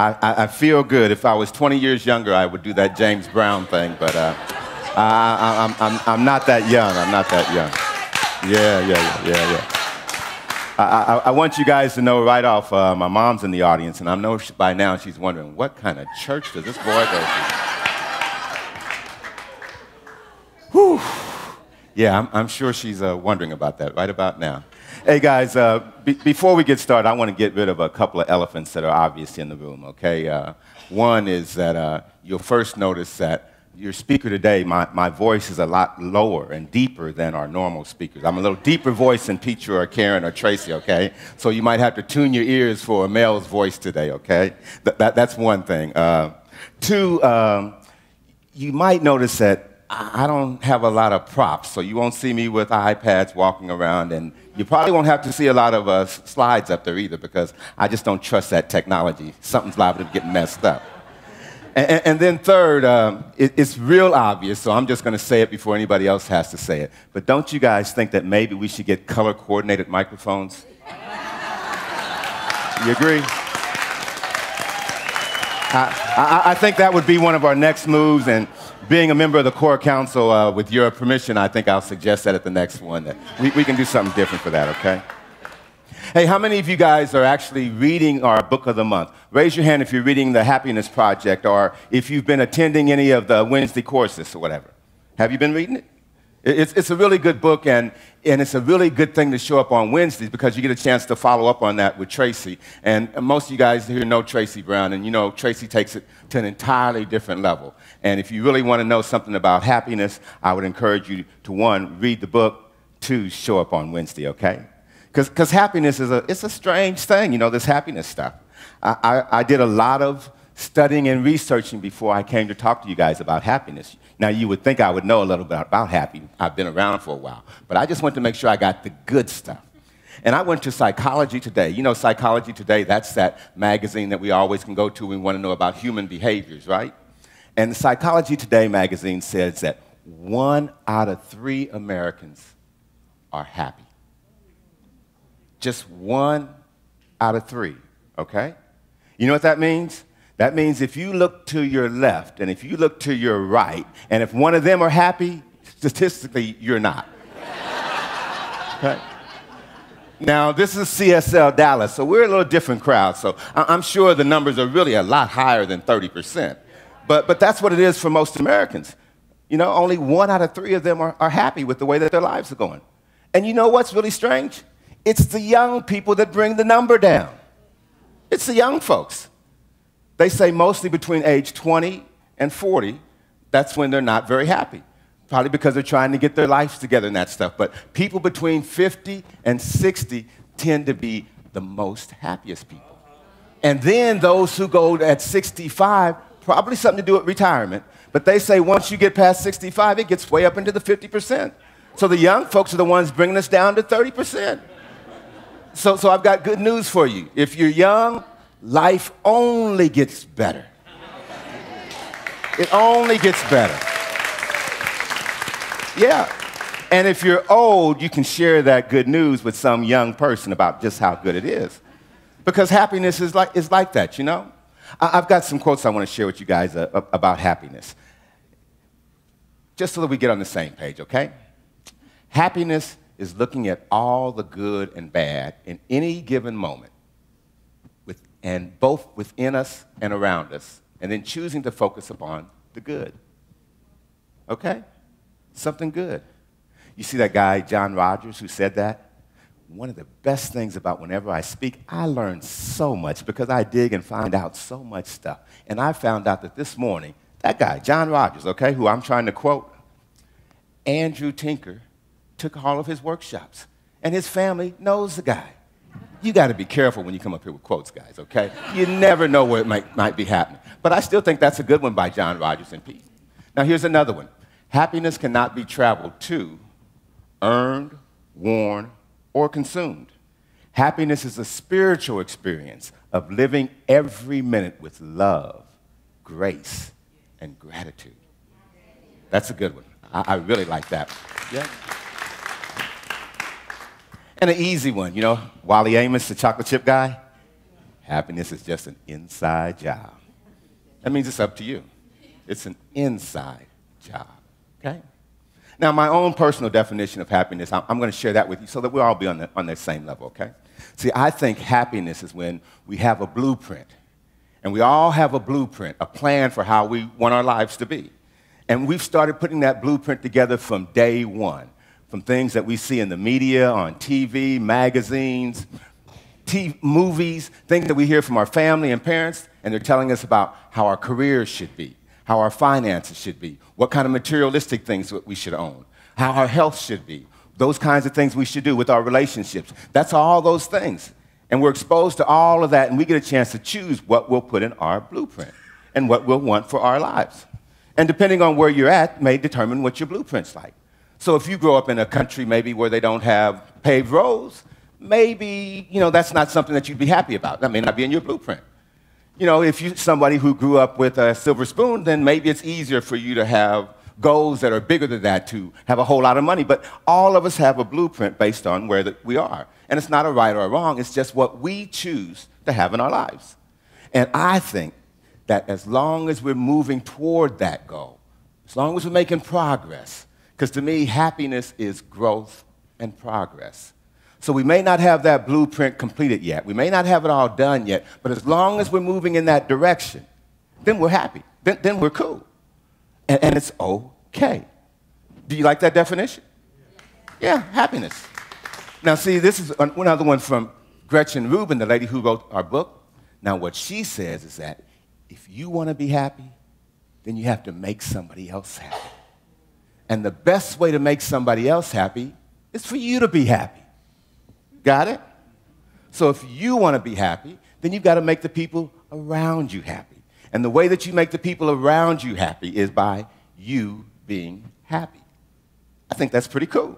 I feel good. If I was 20 years younger, I would do that James Brown thing, but I'm not that young. I'm not that young. Yeah. I want you guys to know right off, my mom's in the audience, and I know by now she's wondering, what kind of church does this boy go to? Whew. Yeah, I'm sure she's wondering about that right about now. Hey, guys, before we get started, I want to get rid of a couple of elephants that are obvious in the room, okay? One is that you'll first notice that your speaker today, my voice is a lot lower and deeper than our normal speakers. I'm a little deeper voice than Peter or Karen or Tracy, okay? So you might have to tune your ears for a male's voice today, okay? That's one thing. Two, you might notice that I don't have a lot of props, so you won't see me with iPads walking around, and you probably won't have to see a lot of slides up there either, because I just don't trust that technology. Something's liable to get messed up. And then third, it's real obvious, so I'm just going to say it before anybody else has to say it. But don't you guys think that maybe we should get color-coordinated microphones? You agree? I think that would be one of our next moves, and being a member of the core council, with your permission, I think I'll suggest that at the next one, that we can do something different for that, okay? Hey, how many of you guys are actually reading our book of the month? Raise your hand if you're reading the Happiness Project, or if you've been attending any of the Wednesday courses or whatever. Have you been reading it? It's a really good book, and it's a really good thing to show up on Wednesdays, because you get a chance to follow up on that with Tracy. And most of you guys here know Tracy Brown, and you know Tracy takes it to an entirely different level. And if you really want to know something about happiness, I would encourage you to, one, read the book, two, show up on Wednesday, okay? Because happiness it's a strange thing, you know, this happiness stuff. I did a lot of studying and researching before I came to talk to you guys about happiness. Now, you would think I would know a little bit about happiness. I've been around for a while. But I just wanted to make sure I got the good stuff. And I went to Psychology Today. You know, Psychology Today, that's that magazine that we always can go to when we want to know about human behaviors, right? And the Psychology Today magazine says that 1 out of 3 Americans are happy. Just 1 out of 3, okay? You know what that means? That means if you look to your left and if you look to your right, and if one of them are happy, statistically, you're not. Okay? Now, this is CSLDallas, so we're a little different crowd, so I'm sure the numbers are really a lot higher than 30%. But that's what it is for most Americans. You know, only 1 out of 3 of them are happy with the way that their lives are going. And you know what's really strange? It's the young people that bring the number down. It's the young folks. They say mostly between age 20 and 40, that's when they're not very happy. Probably because they're trying to get their lives together and that stuff. But people between 50 and 60 tend to be the most happiest people. And then those who go at 65, probably something to do with retirement, but they say once you get past 65, it gets way up into the 50%. So the young folks are the ones bringing us down to 30%. So I've got good news for you. If you're young, life only gets better. It only gets better. Yeah. And if you're old, you can share that good news with some young person about just how good it is. Because happiness is like that, you know? I've got some quotes I want to share with you guys about happiness. Just so that we get on the same page, okay? Happiness is looking at all the good and bad in any given moment, and both within us and around us, and then choosing to focus upon the good. Okay? Something good. You see that guy, John Rogers, who said that? One of the best things about whenever I speak, I learn so much because I dig and find out so much stuff. And I found out that this morning, that guy, John Rogers, okay, who I'm trying to quote, Andrew Tinker, took all of his workshops, and his family knows the guy. You got to be careful when you come up here with quotes, guys, okay? You never know where it might be happening. But I still think that's a good one by John Rogers and Pete. Now, here's another one. Happiness cannot be traveled to, earned, worn, or consumed. Happiness is a spiritual experience of living every minute with love, grace, and gratitude. That's a good one. I really like that. Yeah. And an easy one, you know, Wally Amos, the chocolate chip guy. Happiness is just an inside job. That means it's up to you. It's an inside job, okay? Now, my own personal definition of happiness, I'm going to share that with you so that we'll all be on the same level, okay? See, I think happiness is when we have a blueprint, and we all have a blueprint, a plan for how we want our lives to be. And we've started putting that blueprint together from day one, from things that we see in the media, on TV, magazines, movies, things that we hear from our family and parents, and they're telling us about how our careers should be, how our finances should be, what kind of materialistic things we should own, how our health should be, those kinds of things we should do with our relationships. That's all those things. And we're exposed to all of that, and we get a chance to choose what we'll put in our blueprint and what we'll want for our lives. And depending on where you're at may determine what your blueprint's like. So if you grow up in a country maybe where they don't have paved roads, maybe, that's not something that you'd be happy about. That may not be in your blueprint. If you're somebody who grew up with a silver spoon, then maybe it's easier for you to have goals that are bigger than that, to have a whole lot of money. But all of us have a blueprint based on where we are. And it's not a right or a wrong. It's just what we choose to have in our lives. And I think that as long as we're moving toward that goal, as long as we're making progress, because to me, happiness is growth and progress. So we may not have that blueprint completed yet. We may not have it all done yet, but as long as we're moving in that direction, then we're happy. Then we're cool. And it's okay. Do you like that definition? Yeah, happiness. Now, see, this is another one from Gretchen Rubin, the lady who wrote our book. Now, what she says is that if you want to be happy, then you have to make somebody else happy. And the best way to make somebody else happy is for you to be happy. Got it? So if you want to be happy, then you've got to make the people around you happy. And the way that you make the people around you happy is by you being happy. I think that's pretty cool.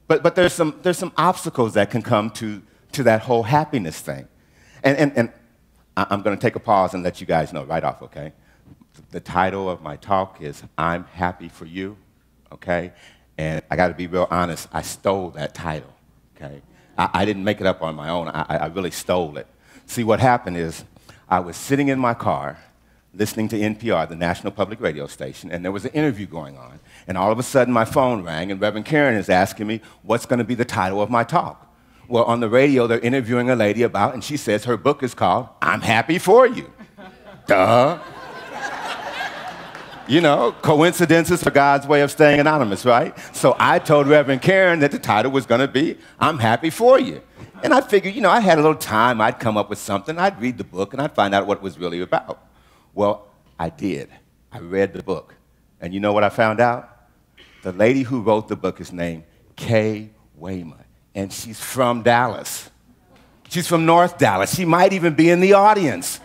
But there's some obstacles that can come to that whole happiness thing. And I'm going to take a pause and let you guys know right off, okay? The title of my talk is I'm Happy for You, okay? And I got to be real honest, I stole that title, okay? I didn't make it up on my own. I really stole it. See, what happened is I was sitting in my car listening to NPR, the National Public Radio Station, and there was an interview going on. And all of a sudden, my phone rang, and Reverend Karen is asking me, what's going to be the title of my talk? Well, on the radio, they're interviewing a lady about, and she says her book is called I'm Happy for You. Duh. Coincidences are God's way of staying anonymous, right? So I told Reverend Karen that the title was going to be I'm Happy for You. And I figured, I had a little time, I'd come up with something, I'd read the book, and I'd find out what it was really about. Well, I did. I read the book. And you know what I found out? The lady who wrote the book is named Kay Wayman, and she's from Dallas. She's from North Dallas. She might even be in the audience.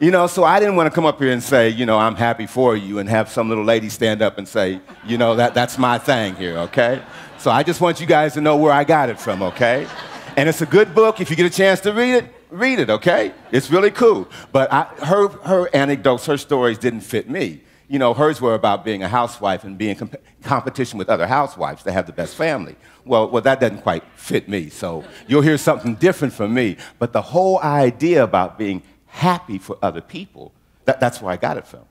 So I didn't want to come up here and say, I'm happy for you, and have some little lady stand up and say, that's my thing here, okay? So I just want you guys to know where I got it from, okay? And it's a good book. If you get a chance to read it, okay? It's really cool. But her anecdotes, her stories didn't fit me. Hers were about being a housewife and being in competition with other housewives to have the best family. Well, that doesn't quite fit me, so you'll hear something different from me. But the whole idea about being happy for other people, that's where I got it from.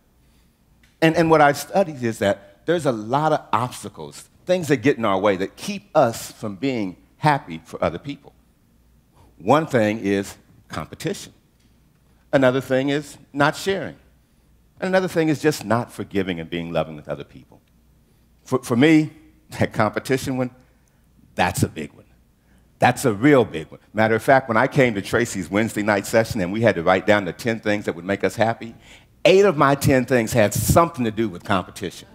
And what I studied is that there's a lot of obstacles, things that get in our way that keep us from being happy for other people. One thing is competition. Another thing is not sharing. And another thing is just not forgiving and being loving with other people. For me, that competition one, that's a big one. That's a real big one. Matter of fact, when I came to Tracy's Wednesday night session and we had to write down the 10 things that would make us happy, 8 of my 10 things had something to do with competition.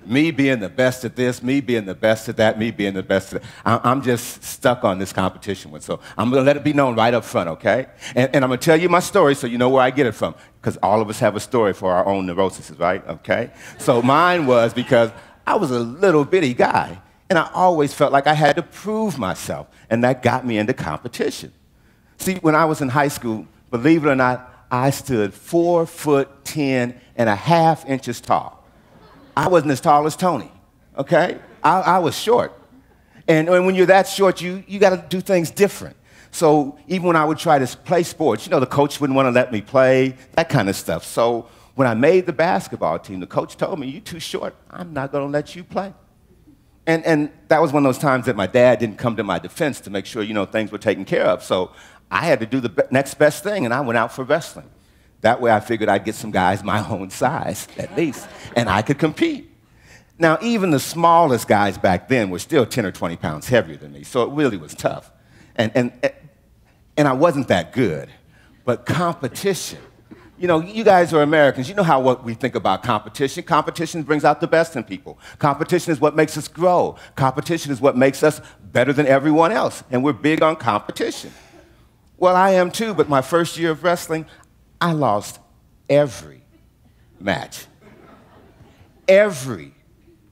Me being the best at this, me being the best at that, me being the best at that. I'm just stuck on this competition one. So I'm going to let it be known right up front, okay? And I'm going to tell you my story so you know where I get it from. Because all of us have a story for our own neuroses, right? Okay? So mine was because I was a little bitty guy. And I always felt like I had to prove myself, and that got me into competition. See, when I was in high school, believe it or not, I stood 4'10.5" inches tall. I wasn't as tall as Tony, okay? I was short. And when you're that short, you got to do things different. So even when I would try to play sports, the coach wouldn't want to let me play, that kind of stuff. So when I made the basketball team, the coach told me, "You're too short. I'm not going to let you play." And that was one of those times that my dad didn't come to my defense to make sure, things were taken care of. So I had to do the next best thing, and I went out for wrestling. That way I figured I'd get some guys my own size, at least, and I could compete. Now, even the smallest guys back then were still 10 or 20 pounds heavier than me, so it really was tough. And I wasn't that good. But competition, you guys are Americans. You know what we think about competition. Competition brings out the best in people. Competition is what makes us grow. Competition is what makes us better than everyone else. And we're big on competition. Well, I am too, but my first year of wrestling, I lost every match. Every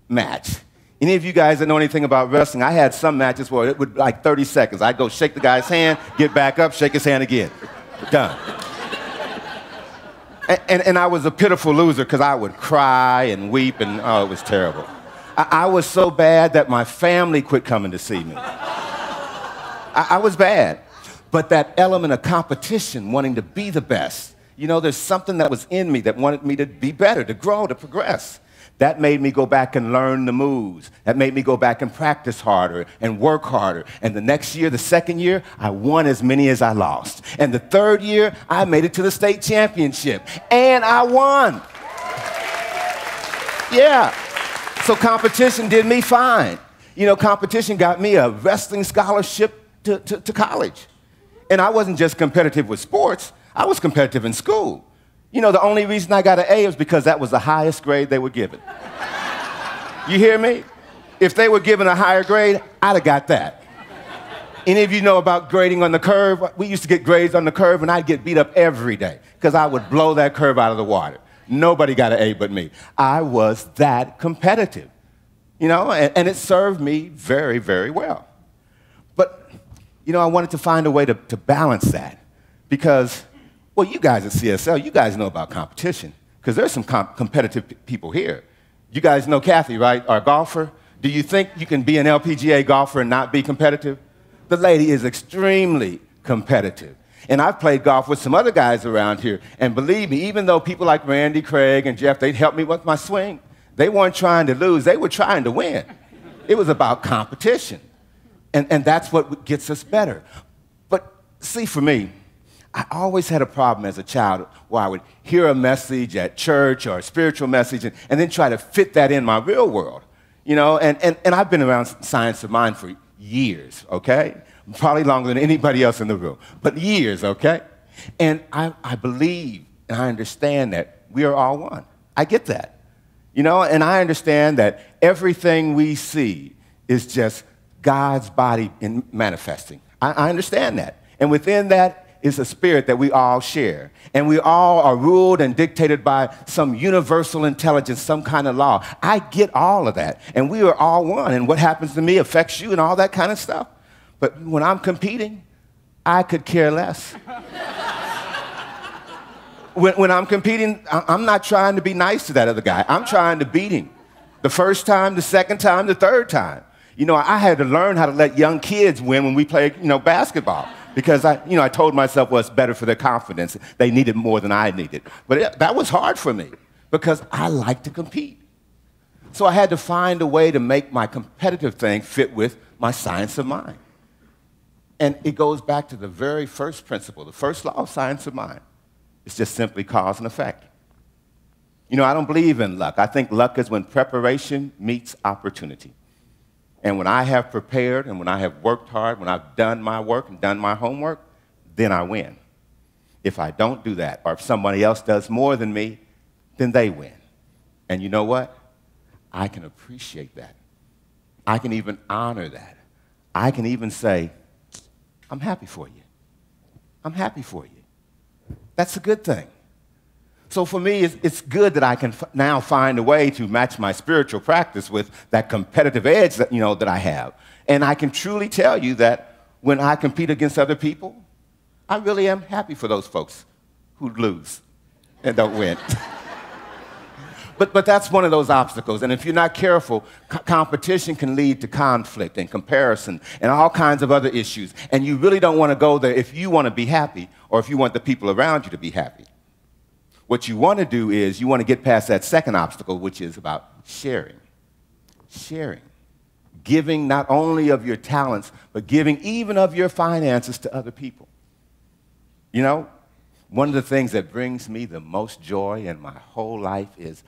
match. Any of you guys that know anything about wrestling, I had some matches where it would like 30 seconds. I'd go shake the guy's hand, get back up, shake his hand again. Done. And I was a pitiful loser because I would cry and weep, and oh, it was terrible. I was so bad that my family quit coming to see me. I was bad. But that element of competition, wanting to be the best, there's something that was in me that wanted me to be better, to grow, to progress. That made me go back and learn the moves. That made me go back and practice harder and work harder. And the next year, the second year, I won as many as I lost. And the third year, I made it to the state championship. And I won. Yeah. So competition did me fine. Competition got me a wrestling scholarship to college. And I wasn't just competitive with sports. I was competitive in school. The only reason I got an A was because that was the highest grade they were given. You hear me? If they were given a higher grade, I'd have got that. Any of you know about grading on the curve? We used to get grades on the curve, and I'd get beat up every day because I would blow that curve out of the water. Nobody got an A but me. I was that competitive, and it served me very, very well. But, I wanted to find a way to balance that because, well, you guys at CSL, you guys know about competition because there's some competitive people here. You guys know Kathy, right, our golfer? Do you think you can be an LPGA golfer and not be competitive? The lady is extremely competitive. And I've played golf with some other guys around here, and believe me, even though people like Randy, Craig, and Jeff, they'd help me with my swing, they weren't trying to lose, they were trying to win. It was about competition. And that's what gets us better. But see, for me, I always had a problem as a child where I would hear a message at church or a spiritual message and then try to fit that in my real world, and I've been around science of mind for years, okay? Probably longer than anybody else in the room, but years, okay? And I believe and I understand that we are all one. I get that, and I understand that everything we see is just God's body in manifesting. I understand that. And within that is a spirit that we all share. And we all are ruled and dictated by some universal intelligence, some kind of law. I get all of that. And we are all one. And what happens to me affects you and all that kind of stuff. But when I'm competing, I could care less. When I'm competing, I'm not trying to be nice to that other guy. I'm trying to beat him. The first time, the second time, the third time. I had to learn how to let young kids win when we played, basketball. Because I told myself, well, it's better for their confidence. They needed more than I needed. But that was hard for me because I like to compete. So I had to find a way to make my competitive thing fit with my science of mind. And it goes back to the very first principle, the first law of science of mind. It's just simply cause and effect. I don't believe in luck. I think luck is when preparation meets opportunity. And when I have prepared and when I have worked hard, when I've done my work and done my homework, then I win. If I don't do that, or if somebody else does more than me, then they win. And you know what? I can appreciate that. I can even honor that. I can even say, I'm happy for you. I'm happy for you. That's a good thing. So for me, it's good that I can now find a way to match my spiritual practice with that competitive edge that, that I have. And I can truly tell you that when I compete against other people, I really am happy for those folks who lose and don't win. But that's one of those obstacles. And if you're not careful, competition can lead to conflict and comparison and all kinds of other issues. And you really don't want to go there if you want to be happy or if you want the people around you to be happy. What you want to do is you want to get past that second obstacle, which is about sharing. Sharing. Giving not only of your talents, but giving even of your finances to other people. You know, one of the things that brings me the most joy in my whole life is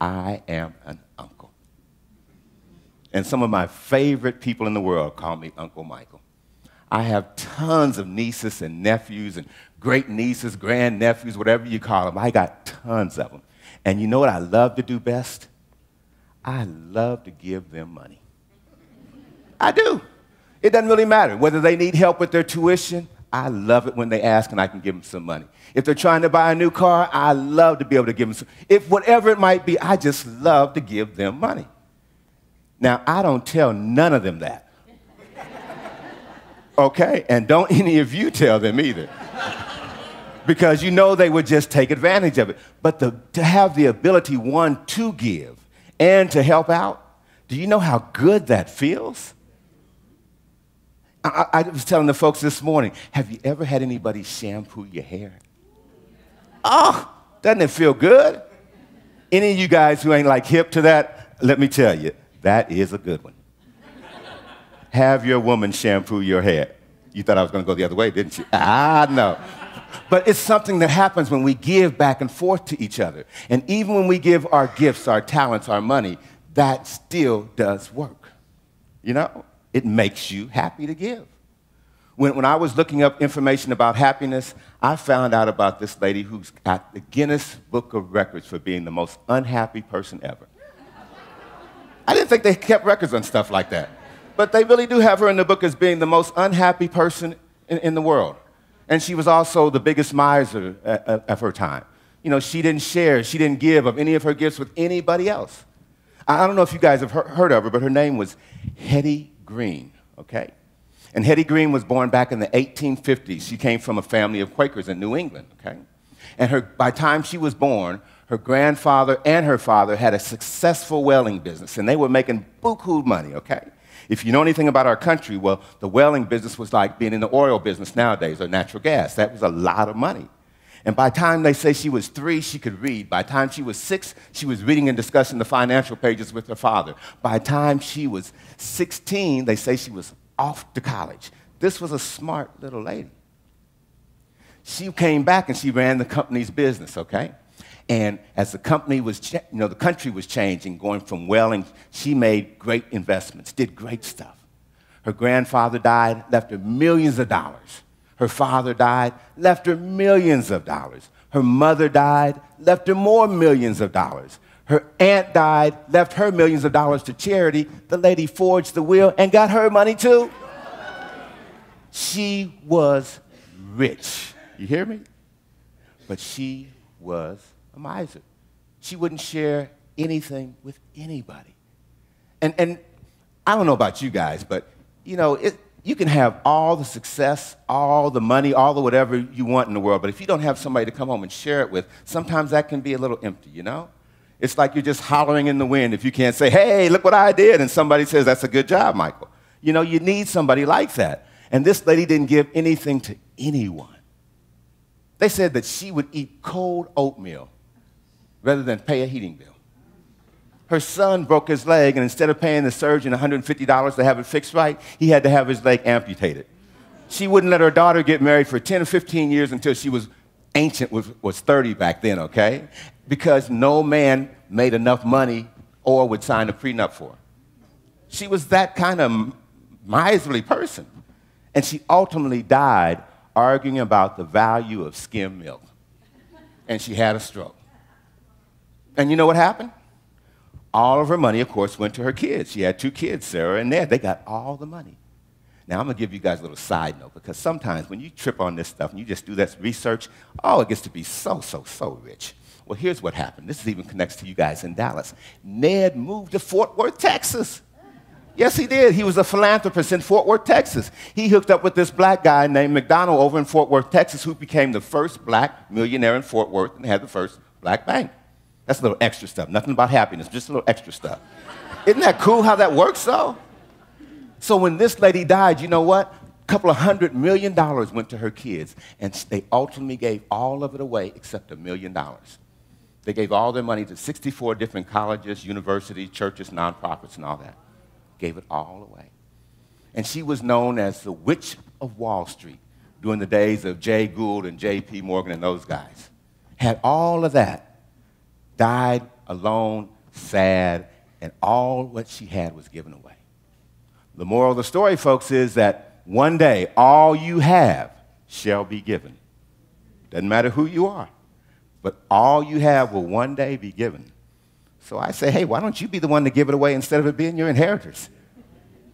I am an uncle. And some of my favorite people in the world call me Uncle Michael. I have tons of nieces and nephews and great nieces, grandnephews, whatever you call them. I got tons of them. And you know what I love to do best? I love to give them money. I do. It doesn't really matter whether they need help with their tuition. I love it when they ask and I can give them some money. If they're trying to buy a new car, I love to be able to give them some. If whatever it might be, I just love to give them money. Now, I don't tell none of them that. Okay? And don't any of you tell them either. Because you know they would just take advantage of it. But to have the ability, one, to give and to help out, do you know how good that feels? I was telling the folks this morning, have you ever had anybody shampoo your hair? Oh, doesn't it feel good? Any of you guys who ain't like hip to that, let me tell you, that is a good one. Have your woman shampoo your hair. You thought I was going to go the other way, didn't you? No. But it's something that happens when we give back and forth to each other. And even when we give our gifts, our talents, our money, that still does work. You know? It makes you happy to give. When I was looking up information about happiness, I found out about this lady who's got the Guinness Book of Records for being the most unhappy person ever. I didn't think they kept records on stuff like that. But they really do have her in the book as being the most unhappy person in the world. And she was also the biggest miser of her time. You know, she didn't share, she didn't give of any of her gifts with anybody else. I don't know if you guys have heard of her, but her name was Hetty Green, okay? And Hetty Green was born back in the 1850s. She came from a family of Quakers in New England, okay? And by the time she was born, her grandfather and her father had a successful whaling business, and they were making buku money, okay? If you know anything about our country, well, the whaling business was like being in the oil business nowadays, or natural gas. That was a lot of money. And by the time they say she was 3, she could read. By the time she was 6, she was reading and discussing the financial pages with her father. By the time she was 16, they say she was off to college. This was a smart little lady. She came back and she ran the company's business, okay? And as the company was, the country was changing, going from whaling, she made great investments, did great stuff. Her grandfather died, left her millions of dollars. Her father died, left her millions of dollars. Her mother died, left her more millions of dollars. Her aunt died, left her millions of dollars to charity. The lady forged the will and got her money too. She was rich. You hear me? But she was a miser. She wouldn't share anything with anybody. And I don't know about you guys, but you know, you can have all the success, all the money, all the whatever you want in the world, but if you don't have somebody to come home and share it with, sometimes that can be a little empty, you know? It's like you're just hollering in the wind if you can't say, hey, look what I did, and somebody says, that's a good job, Michael. You know, you need somebody like that. And this lady didn't give anything to anyone. They said that she would eat cold oatmeal rather than pay a heating bill. Her son broke his leg, and instead of paying the surgeon $150 to have it fixed right, he had to have his leg amputated. She wouldn't let her daughter get married for 10 or 15 years until she was ancient, was 30 back then, okay? Because no man made enough money or would sign a prenup for her. She was that kind of miserly person. And she ultimately died arguing about the value of skim milk. And she had a stroke. And you know what happened? All of her money, of course, went to her kids. She had 2 kids, Sarah and Ned. They got all the money. Now, I'm going to give you guys a little side note, because sometimes when you trip on this stuff and you just do that research, oh, it gets to be so rich. Well, here's what happened. This even connects to you guys in Dallas. Ned moved to Fort Worth, Texas. Yes, he did. He was a philanthropist in Fort Worth, Texas. He hooked up with this black guy named McDonald over in Fort Worth, Texas, who became the first black millionaire in Fort Worth and had the first black bank. That's a little extra stuff. Nothing about happiness, just a little extra stuff. Isn't that cool how that works, though? So when this lady died, you know what? A couple of $100 million went to her kids, and they ultimately gave all of it away except $1 million. They gave all their money to 64 different colleges, universities, churches, nonprofits, and all that. Gave it all away. And she was known as the Witch of Wall Street during the days of Jay Gould and J.P. Morgan and those guys. Had all of that, died alone, sad, and all what she had was given away. The moral of the story, folks, is that one day all you have shall be given. Doesn't matter who you are, but all you have will one day be given. So I say, hey, why don't you be the one to give it away instead of it being your inheritors?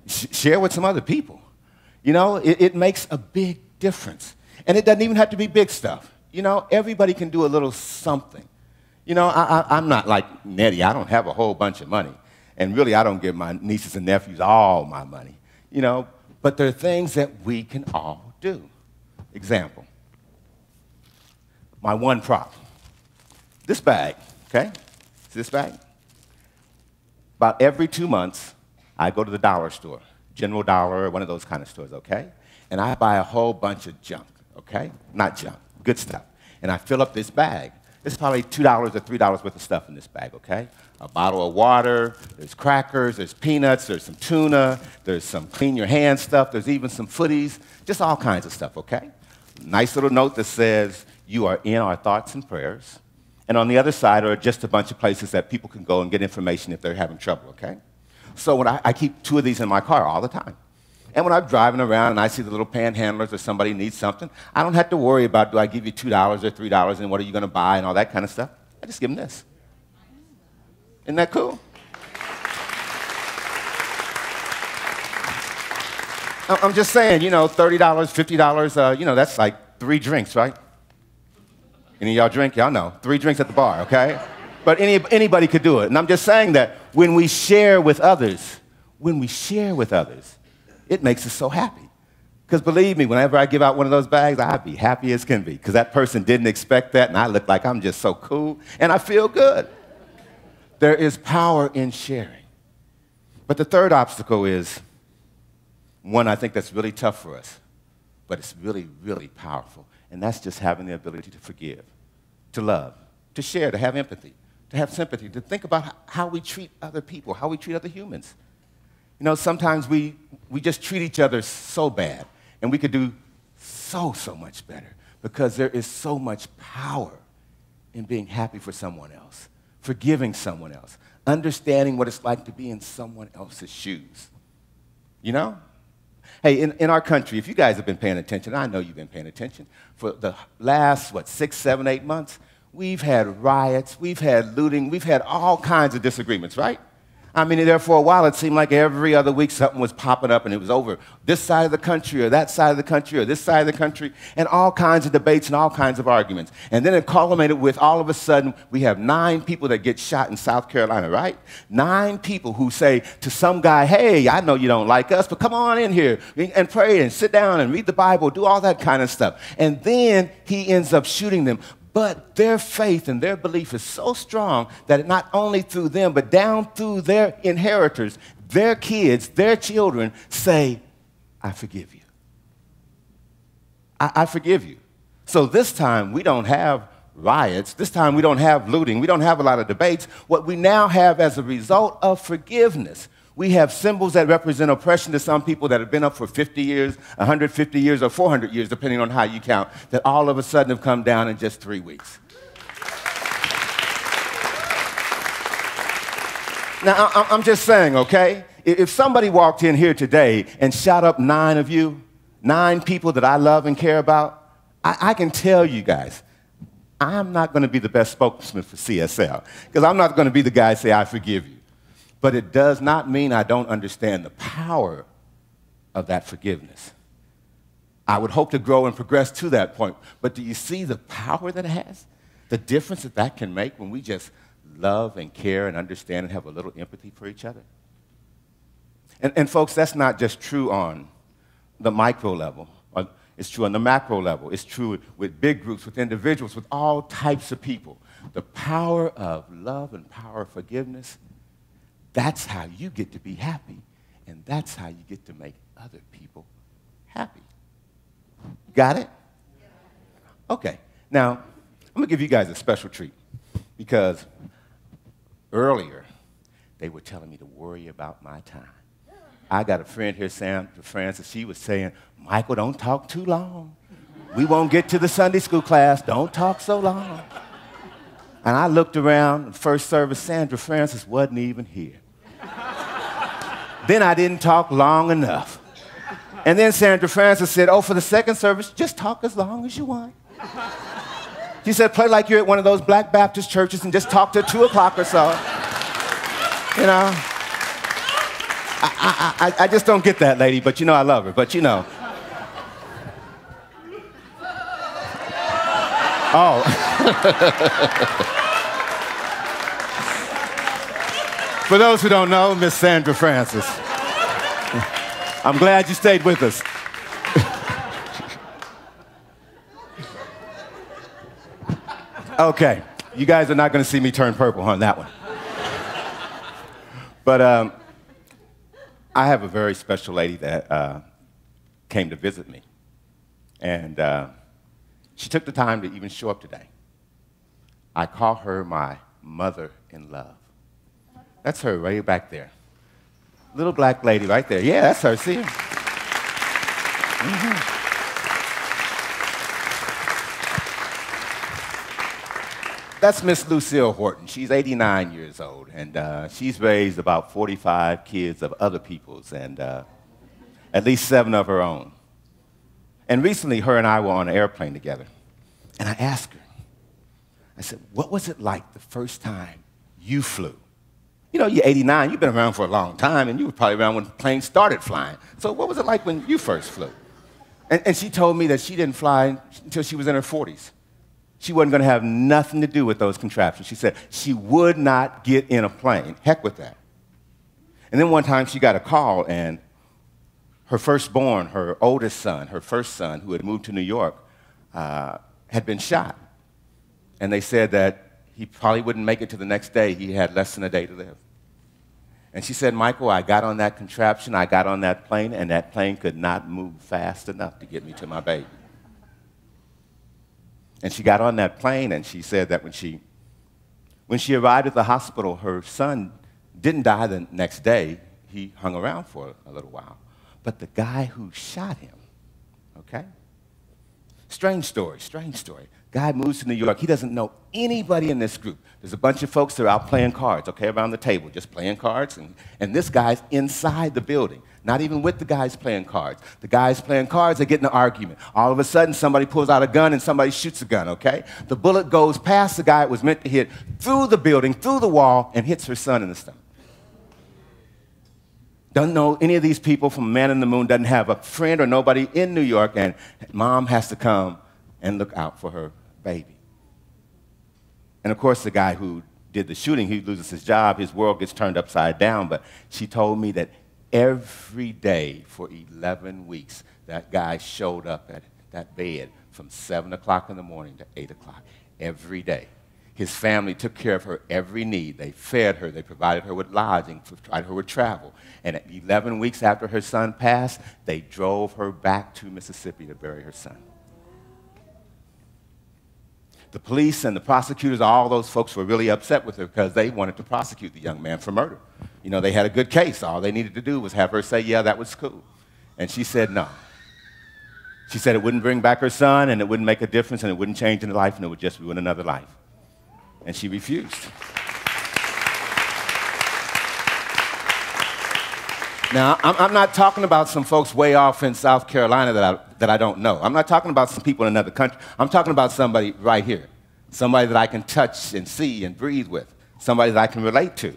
Share with some other people. You know, it makes a big difference. And it doesn't even have to be big stuff. You know, everybody can do a little something. You know, I'm not like Nettie. I don't have a whole bunch of money. And really, I don't give my nieces and nephews all my money. You know, but there are things that we can all do. Example, my one prop. This bag, okay? See this bag? About every 2 months, I go to the dollar store, General Dollar, or one of those kind of stores, okay? And I buy a whole bunch of junk, okay? Not junk, good stuff. And I fill up this bag. There's probably $2 or $3 worth of stuff in this bag, okay? A bottle of water, there's crackers, there's peanuts, there's some tuna, there's some clean your hands stuff, there's even some footies, just all kinds of stuff, okay? Nice little note that says, you are in our thoughts and prayers. And on the other side are just a bunch of places that people can go and get information if they're having trouble, okay? So when I keep 2 of these in my car all the time. And when I'm driving around and I see the little panhandlers or somebody needs something, I don't have to worry about, do I give you $2 or $3 and what are you going to buy and all that kind of stuff. I just give them this. Isn't that cool? I'm just saying, you know, $30, $50, you know, that's like 3 drinks, right? Any of y'all drink? Y'all know. 3 drinks at the bar, okay? But anybody could do it. And I'm just saying that when we share with others, it makes us so happy. Because believe me, whenever I give out one of those bags, I'd be happy as can be. Because that person didn't expect that, and I look like I'm just so cool, and I feel good. There is power in sharing. But the third obstacle is one I think that's really tough for us, but it's really, really powerful. And that's just having the ability to forgive, to love, to share, to have empathy, to have sympathy, to think about how we treat other people, how we treat other humans. You know, sometimes we just treat each other so bad, and we could do so much better because there is so much power in being happy for someone else, forgiving someone else, understanding what it's like to be in someone else's shoes. You know? Hey, in our country, if you guys have been paying attention, I know you've been paying attention, for the last, 6, 7, 8 months, we've had riots, we've had looting, we've had all kinds of disagreements, right? I mean, there for a while, it seemed like every other week something was popping up and it was over this side of the country or that side of the country or this side of the country, and all kinds of debates and all kinds of arguments. And then it culminated with all of a sudden, we have 9 people that get shot in South Carolina, right? 9 people who say to some guy, hey, I know you don't like us, but come on in here and pray and sit down and read the Bible, do all that kind of stuff. And then he ends up shooting them. But their faith and their belief is so strong that it not only through them, but down through their inheritors, their kids, their children say, I forgive you. I forgive you. So this time we don't have riots. This time we don't have looting. We don't have a lot of debates. What we now have as a result of forgiveness, we have symbols that represent oppression to some people that have been up for 50 years, 150 years, or 400 years, depending on how you count, that all of a sudden have come down in just 3 weeks. Now, I'm just saying, okay? If somebody walked in here today and shot up 9 of you, 9 people that I love and care about, I can tell you guys, I'm not going to be the best spokesman for CSL, because I'm not going to be the guy to say, I forgive you. But it does not mean I don't understand the power of that forgiveness. I would hope to grow and progress to that point. But do you see the power that it has? The difference that that can make when we just love and care and understand and have a little empathy for each other? And folks, that's not just true on the micro level. It's true on the macro level. It's true with big groups, with individuals, with all types of people. The power of love and power of forgiveness, that's how you get to be happy. And that's how you get to make other people happy. Got it? Okay. Now, I'm going to give you guys a special treat because earlier they were telling me to worry about my time. I got a friend here, Sandra Francis. She was saying, Michael, don't talk too long. We won't get to the Sunday school class. Don't talk so long. And I looked around, first service, Sandra Francis wasn't even here. Then I didn't talk long enough. And then Sandra Francis said, oh, for the second service, just talk as long as you want. She said, play like you're at one of those Black Baptist churches and just talk till 2 o'clock or so. You know? I just don't get that lady, but you know I love her, but you know. Oh. For those who don't know, Miss Sandra Francis. I'm glad you stayed with us. Okay, you guys are not going to see me turn purple on that one. But I have a very special lady that came to visit me. And she took the time to even show up today. I call her my mother-in-love. That's her right back there. Little black lady right there. Yeah, that's her. See her? Mm-hmm. That's Miss Lucille Horton. She's 89 years old, and she's raised about 45 kids of other people's, and at least 7 of her own. And recently, her and I were on an airplane together, and I asked her, I said, what was it like the first time you flew? You know, you're 89, you've been around for a long time, and you were probably around when planes started flying. So what was it like when you first flew? And she told me that she didn't fly until she was in her 40s. She wasn't going to have nothing to do with those contraptions. She said she would not get in a plane. Heck with that. And then one time she got a call, and her firstborn, her oldest son, her first son, who had moved to New York, had been shot. And they said that he probably wouldn't make it to the next day. He had less than a day to live. And she said, Michael, I got on that contraption, I got on that plane, and that plane could not move fast enough to get me to my baby. And she got on that plane, and she said that when she arrived at the hospital, her son didn't die the next day. He hung around for a little while. But the guy who shot him, okay? Strange story, strange story. Guy moves to New York. He doesn't know anybody in this group. There's a bunch of folks that are out playing cards, okay, around the table, just playing cards. And this guy's inside the building, not even with the guys playing cards. The guys playing cards, they get in an argument. All of a sudden, somebody pulls out a gun and somebody shoots a gun, okay? The bullet goes past the guy it was meant to hit, through the building, through the wall, and hits her son in the stomach. Doesn't know any of these people from Man in the Moon, doesn't have a friend or nobody in New York, and mom has to come and look out for her baby. And of course, the guy who did the shooting, he loses his job, his world gets turned upside down, but she told me that every day for 11 weeks, that guy showed up at that bed from 7 o'clock in the morning to 8 o'clock, every day. His family took care of her every need. They fed her. They provided her with lodging, provided her with travel. And at 11 weeks after her son passed, they drove her back to Mississippi to bury her son. The police and the prosecutors, all those folks were really upset with her because they wanted to prosecute the young man for murder. You know, they had a good case. All they needed to do was have her say, yeah, that was cool. And she said no. She said it wouldn't bring back her son, and it wouldn't make a difference, and it wouldn't change any life, and it would just ruin another life. And she refused. Now, I'm not talking about some folks way off in South Carolina that I don't know. I'm not talking about some people in another country. I'm talking about somebody right here, somebody that I can touch and see and breathe with, somebody that I can relate to.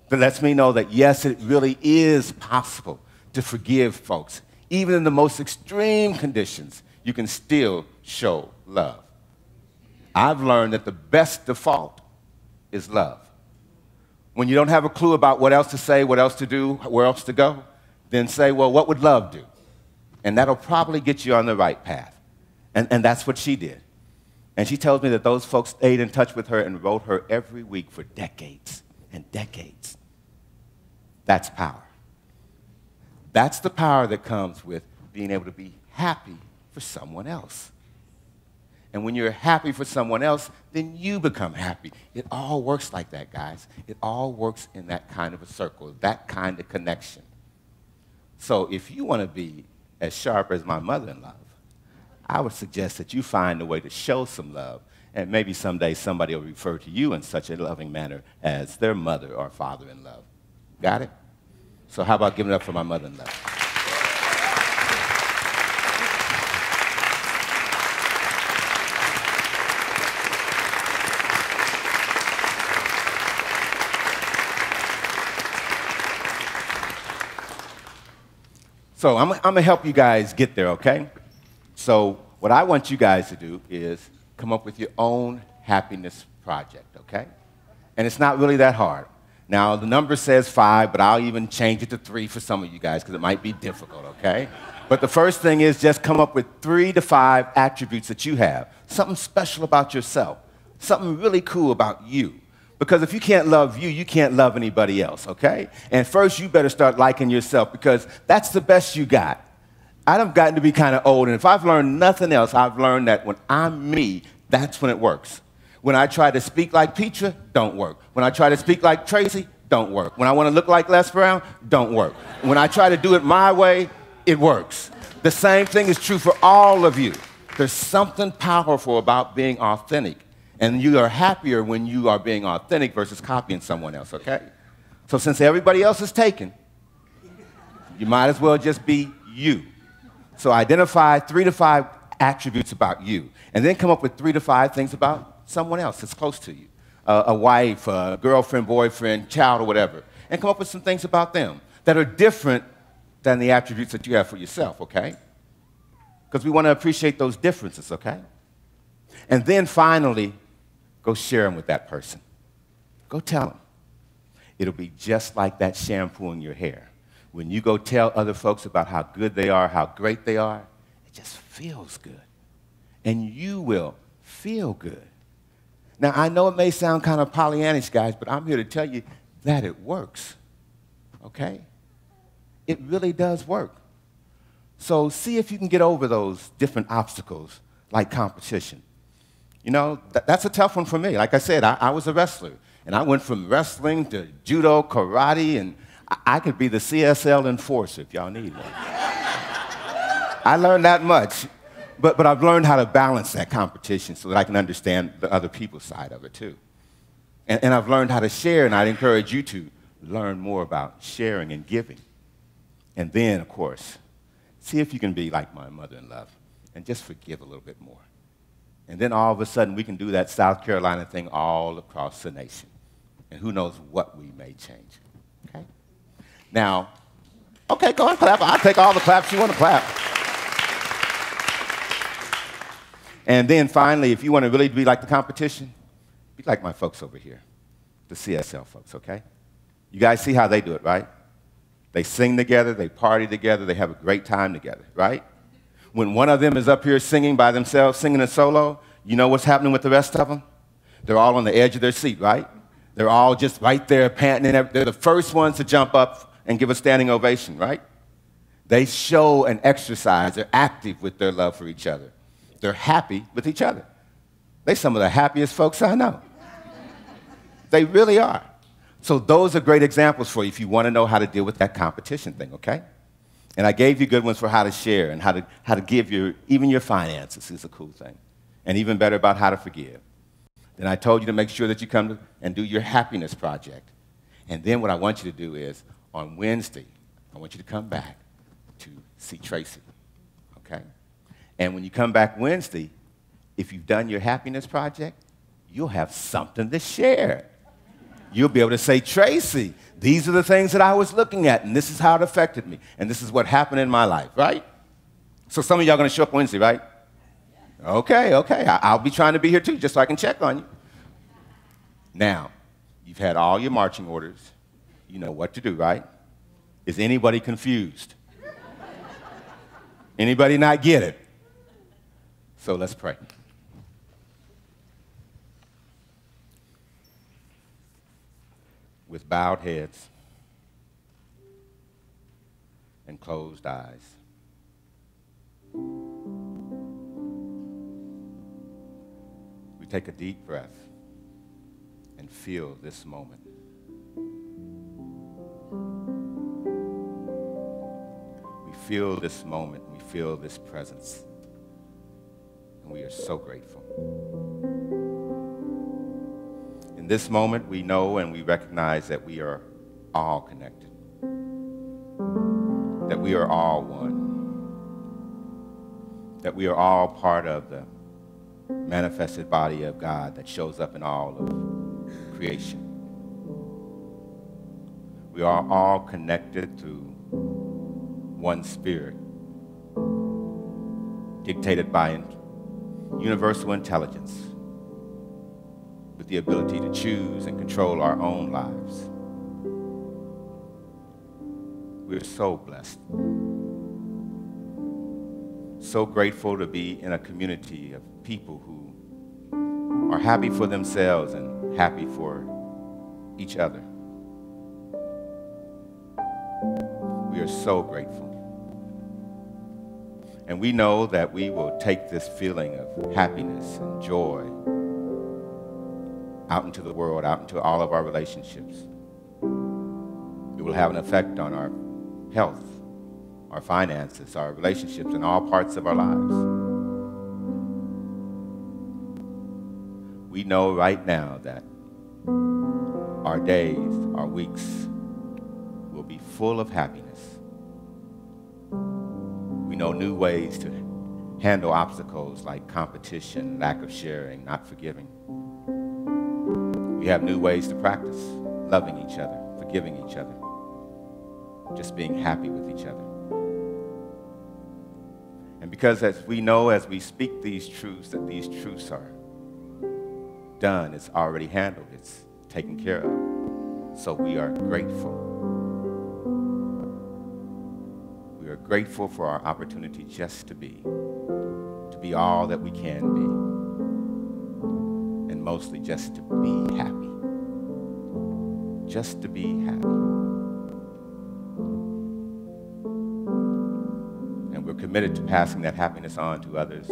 That lets me know that, yes, it really is possible to forgive folks. Even in the most extreme conditions, you can still show love. I've learned that the best default is love. When you don't have a clue about what else to say, what else to do, where else to go, then say, well, what would love do? And that'll probably get you on the right path. And that's what she did. And she tells me that those folks stayed in touch with her and wrote her every week for decades and decades. That's power. That's the power that comes with being able to be happy for someone else. And when you're happy for someone else, then you become happy. It all works like that, guys. It all works in that kind of a circle, that kind of connection. So if you want to be as sharp as my mother-in-law, I would suggest that you find a way to show some love, and maybe someday somebody will refer to you in such a loving manner as their mother or father-in-law. Got it? So how about giving it up for my mother-in-law? So I'm going to help you guys get there, okay? So what I want you guys to do is come up with your own happiness project, okay? And it's not really that hard. Now, the number says 5, but I'll even change it to 3 for some of you guys because it might be difficult, okay? But the first thing is just come up with 3 to 5 attributes that you have, something special about yourself, something really cool about you. Because if you can't love you, you can't love anybody else, okay? And first, you better start liking yourself because that's the best you got. I've gotten to be kind of old, and if I've learned nothing else, I've learned that when I'm me, that's when it works. When I try to speak like Petra, don't work. When I try to speak like Tracy, don't work. When I want to look like Les Brown, don't work. When I try to do it my way, it works. The same thing is true for all of you. There's something powerful about being authentic. And you are happier when you are being authentic versus copying someone else, okay? So since everybody else is taken, you might as well just be you. So identify 3 to 5 attributes about you, and then come up with 3 to 5 things about someone else that's close to you, a wife, a girlfriend, boyfriend, child, or whatever, and come up with some things about them that are different than the attributes that you have for yourself, okay? Because we want to appreciate those differences, okay? And then finally, go share them with that person. Go tell them. It'll be just like that shampoo in your hair. When you go tell other folks about how good they are, how great they are, it just feels good. And you will feel good. Now, I know it may sound kind of Pollyannish, guys, but I'm here to tell you that it works, okay? It really does work. So see if you can get over those different obstacles like competition. You know, that's a tough one for me. Like I said, I was a wrestler, and I went from wrestling to judo, karate, and I could be the CSL enforcer if y'all need one. I learned that much, but I've learned how to balance that competition so that I can understand the other people's side of it too. And I've learned how to share, and I'd encourage you to learn more about sharing and giving. And then, of course, see if you can be like my mother-in-law and just forgive a little bit more. And then all of a sudden, we can do that South Carolina thing all across the nation. And who knows what we may change, okay? Now, okay, go ahead and clap. I'll take all the claps you want to clap. And then finally, if you want to really be like the competition, be like my folks over here, the CSL folks, okay? You guys see how they do it, right? They sing together, they party together, they have a great time together, right? When one of them is up here singing by themselves, singing a solo, you know what's happening with the rest of them? They're all on the edge of their seat, right? They're all just right there panting, and they're the first ones to jump up and give a standing ovation, right? They show and exercise, they're active with their love for each other. They're happy with each other. They're some of the happiest folks I know. They really are. So those are great examples for you if you want to know how to deal with that competition thing, okay? And I gave you good ones for how to share and how to give even your finances is a cool thing. And even better about how to forgive. Then I told you to make sure that you come and do your happiness project. And then what I want you to do is, on Wednesday, I want you to come back to see Tracy, okay? And when you come back Wednesday, if you've done your happiness project, you'll have something to share. You'll be able to say, Tracy, these are the things that I was looking at, and this is how it affected me, and this is what happened in my life, right? So some of y'all are going to show up Wednesday, right? Okay. I'll be trying to be here too, just so I can check on you. Now, you've had all your marching orders. You know what to do, right? Is anybody confused? Anybody not get it? So let's pray. with bowed heads and closed eyes. We take a deep breath and feel this moment. We feel this moment, we feel this presence, and we are so grateful. In this moment, we know and we recognize that we are all connected, that we are all one, that we are all part of the manifested body of God that shows up in all of creation. We are all connected through one spirit, dictated by universal intelligence, with the ability to choose and control our own lives. We're so blessed, so grateful to be in a community of people who are happy for themselves and happy for each other. We are so grateful. And we know that we will take this feeling of happiness and joy out into the world, out into all of our relationships. It will have an effect on our health, our finances, our relationships, and all parts of our lives. We know right now that our days, our weeks will be full of happiness. We know new ways to handle obstacles like competition, lack of sharing, not forgiving. We have new ways to practice loving each other, forgiving each other, just being happy with each other. And because as we know, as we speak these truths, that these truths are done, it's already handled, it's taken care of. So we are grateful. We are grateful for our opportunity just to be all that we can be, and mostly just to be happy. Just to be happy. And we're committed to passing that happiness on to others,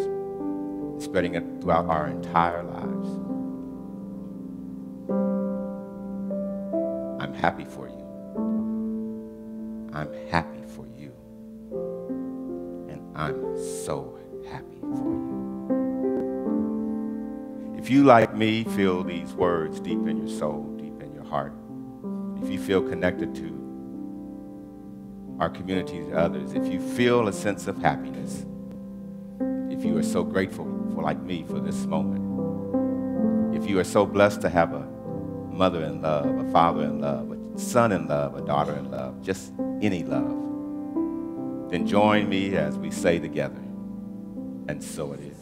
spreading it throughout our entire lives. I'm happy for you. I'm happy for you. And I'm so happy for you. If you, like me, feel these words deep in your soul, deep in your heart, if you feel connected to our community, to others, if you feel a sense of happiness, if you are so grateful for, like me, for this moment, if you are so blessed to have a mother in love, a father in love, a son in love, a daughter in love, just any love, then join me as we say together, and so it is.